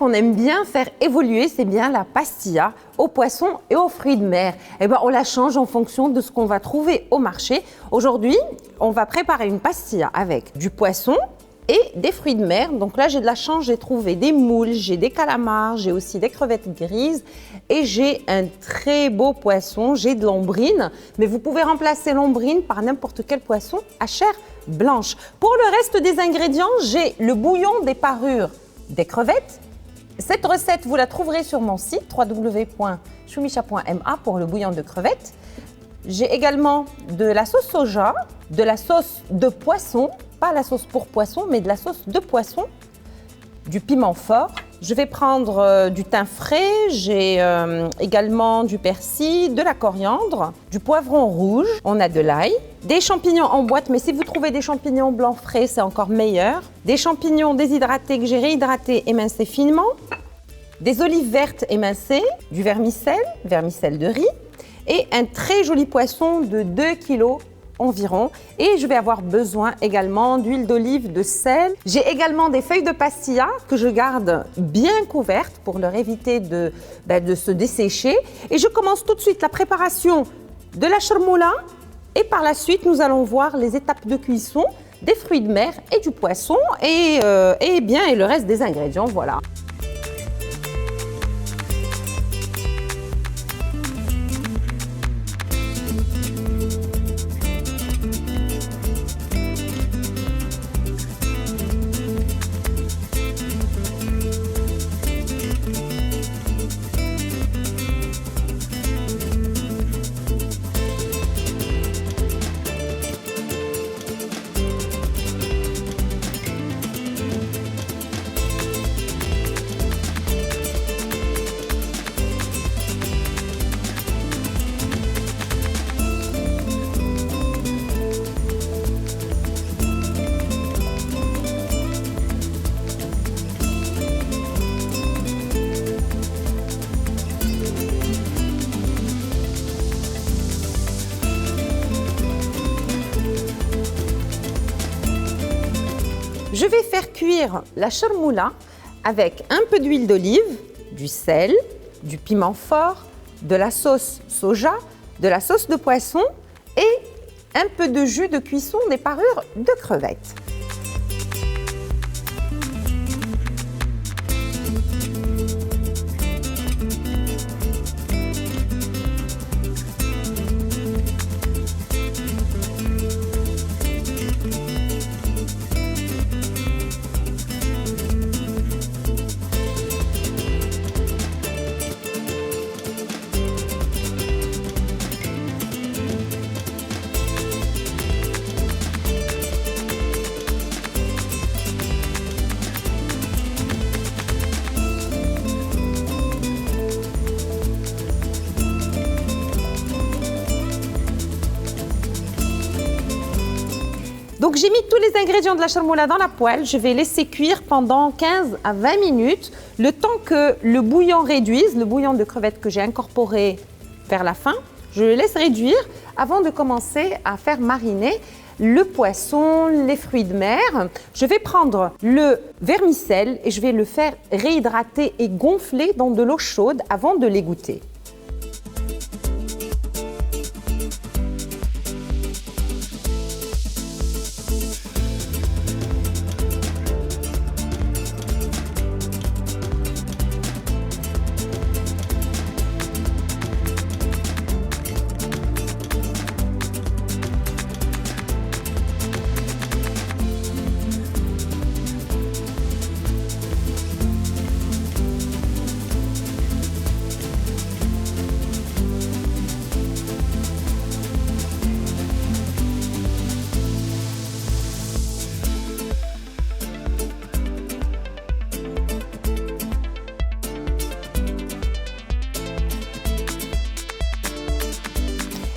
qu'on aime bien faire évoluer, c'est bien la pastilla aux poissons et aux fruits de mer. Eh ben, on la change en fonction de ce qu'on va trouver au marché. Aujourd'hui, on va préparer une pastilla avec du poisson et des fruits de mer. Donc là, j'ai de la chance, j'ai trouvé des moules, j'ai des calamars, j'ai aussi des crevettes grises et j'ai un très beau poisson, j'ai de l'ombrine. Mais vous pouvez remplacer l'ombrine par n'importe quel poisson à chair blanche. Pour le reste des ingrédients, j'ai le bouillon des parures des crevettes. Cette recette, vous la trouverez sur mon site www.choumicha.ma pour le bouillon de crevettes. J'ai également de la sauce soja, de la sauce de poisson, pas la sauce pour poisson, mais de la sauce de poisson, du piment fort. Je vais prendre du thym frais, j'ai également du persil, de la coriandre, du poivron rouge, on a de l'ail, des champignons en boîte, mais si vous trouvez des champignons blancs frais, c'est encore meilleur, des champignons déshydratés que j'ai réhydratés, émincés finement, des olives vertes émincées, du vermicelle de riz et un très joli poisson de 2 kg environ. Et je vais avoir besoin également d'huile d'olive, de sel. J'ai également des feuilles de pastilla que je garde bien couvertes pour leur éviter de se dessécher. Et je commence tout de suite la préparation de la charmoula. Et par la suite, nous allons voir les étapes de cuisson des fruits de mer et du poisson et le reste des ingrédients. Voilà. Je vais faire cuire la charmoula avec un peu d'huile d'olive, du sel, du piment fort, de la sauce soja, de la sauce de poisson et un peu de jus de cuisson des parures de crevettes. Donc j'ai mis tous les ingrédients de la charmoula dans la poêle. Je vais laisser cuire pendant 15 à 20 minutes, le temps que le bouillon réduise, le bouillon de crevettes que j'ai incorporé vers la fin. Je le laisse réduire avant de commencer à faire mariner le poisson, les fruits de mer. Je vais prendre le vermicelle et je vais le faire réhydrater et gonfler dans de l'eau chaude avant de l'égoutter.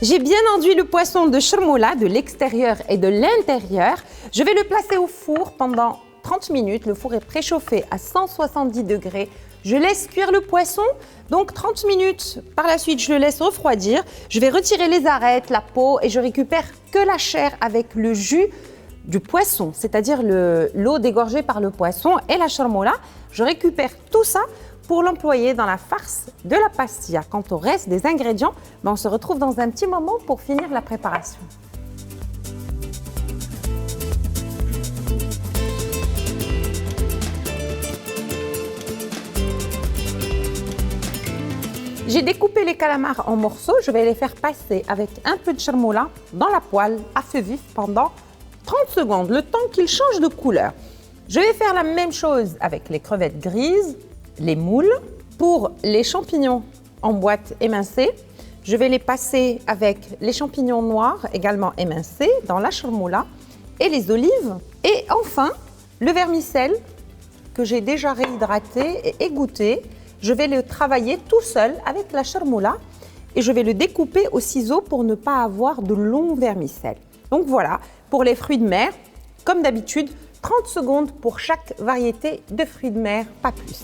J'ai bien enduit le poisson de charmoula de l'extérieur et de l'intérieur. Je vais le placer au four pendant 30 minutes. Le four est préchauffé à 170 degrés. Je laisse cuire le poisson, donc 30 minutes. Par la suite, je le laisse refroidir. Je vais retirer les arêtes, la peau et je récupère que la chair avec le jus du poisson, c'est-à-dire l'eau dégorgée par le poisson et la charmoula. Je récupère tout ça pour l'employer dans la farce de la pastilla. Quant au reste des ingrédients, on se retrouve dans un petit moment pour finir la préparation. J'ai découpé les calamars en morceaux, je vais les faire passer avec un peu de charmoula dans la poêle à feu vif pendant 30 secondes, le temps qu'ils changent de couleur. Je vais faire la même chose avec les crevettes grises, les moules. Pour les champignons en boîte émincée, je vais les passer avec les champignons noirs également émincés dans la charmoula et les olives. Et enfin, le vermicelle que j'ai déjà réhydraté et égoutté. Je vais le travailler tout seul avec la charmoula et je vais le découper au ciseau pour ne pas avoir de longs vermicelles. Donc voilà, pour les fruits de mer, comme d'habitude, 30 secondes pour chaque variété de fruits de mer, pas plus.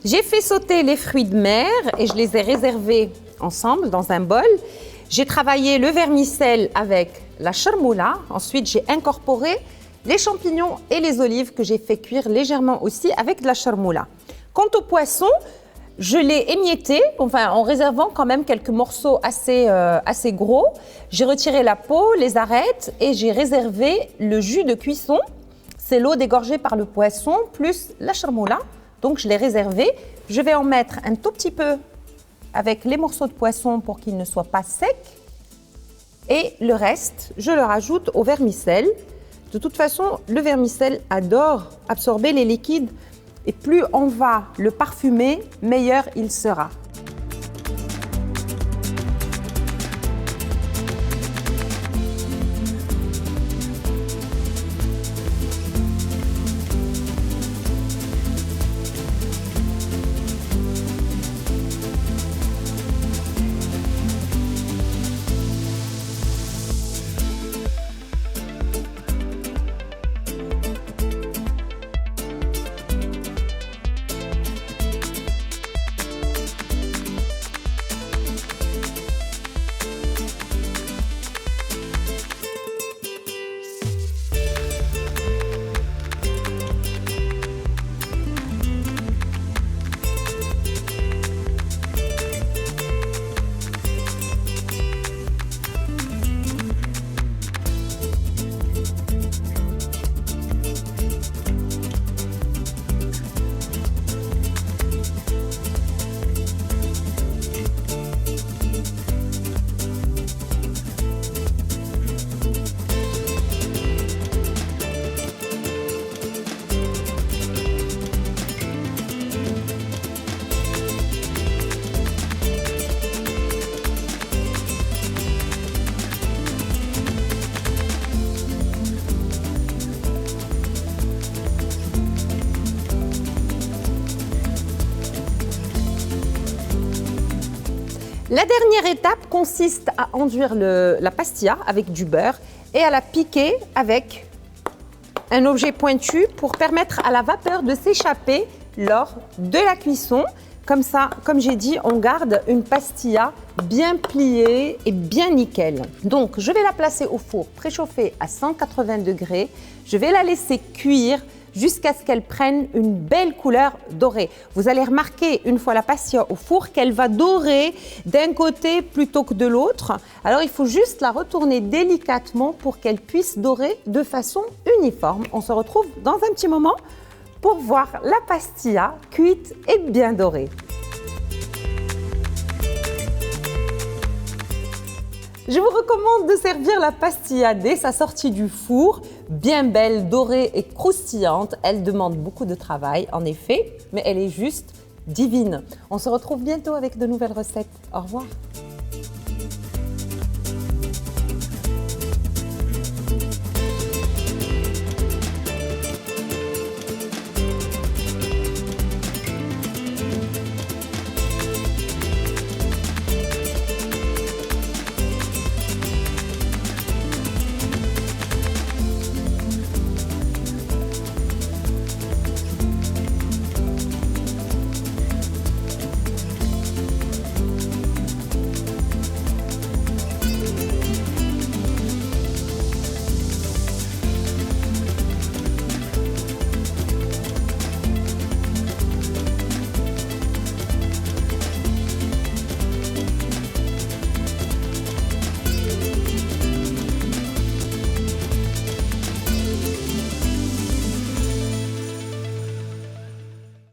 J'ai fait sauter les fruits de mer et je les ai réservés ensemble dans un bol. J'ai travaillé le vermicelle avec la charmoula. Ensuite, j'ai incorporé les champignons et les olives que j'ai fait cuire légèrement aussi avec de la charmoula. Quant au poisson, je l'ai émietté, en réservant quand même quelques morceaux assez gros. J'ai retiré la peau, les arêtes et j'ai réservé le jus de cuisson. C'est l'eau dégorgée par le poisson plus la charmoula. Donc, je l'ai réservé. Je vais en mettre un tout petit peu avec les morceaux de poisson pour qu'ils ne soient pas secs. Et le reste, je le rajoute au vermicelle. De toute façon, le vermicelle adore absorber les liquides. Et plus on va le parfumer, meilleur il sera. La dernière étape consiste à enduire la pastilla avec du beurre et à la piquer avec un objet pointu pour permettre à la vapeur de s'échapper lors de la cuisson. Comme ça, comme j'ai dit, on garde une pastilla bien pliée et bien nickel. Donc, je vais la placer au four préchauffé à 180 degrés. Je vais la laisser cuire jusqu'à ce qu'elle prenne une belle couleur dorée. Vous allez remarquer, une fois la pastilla au four, qu'elle va dorer d'un côté plutôt que de l'autre. Alors, il faut juste la retourner délicatement pour qu'elle puisse dorer de façon uniforme. On se retrouve dans un petit moment pour voir la pastilla cuite et bien dorée. Je vous recommande de servir la pastilla dès sa sortie du four, bien belle, dorée et croustillante. Elle demande beaucoup de travail, en effet, mais elle est juste divine. On se retrouve bientôt avec de nouvelles recettes. Au revoir.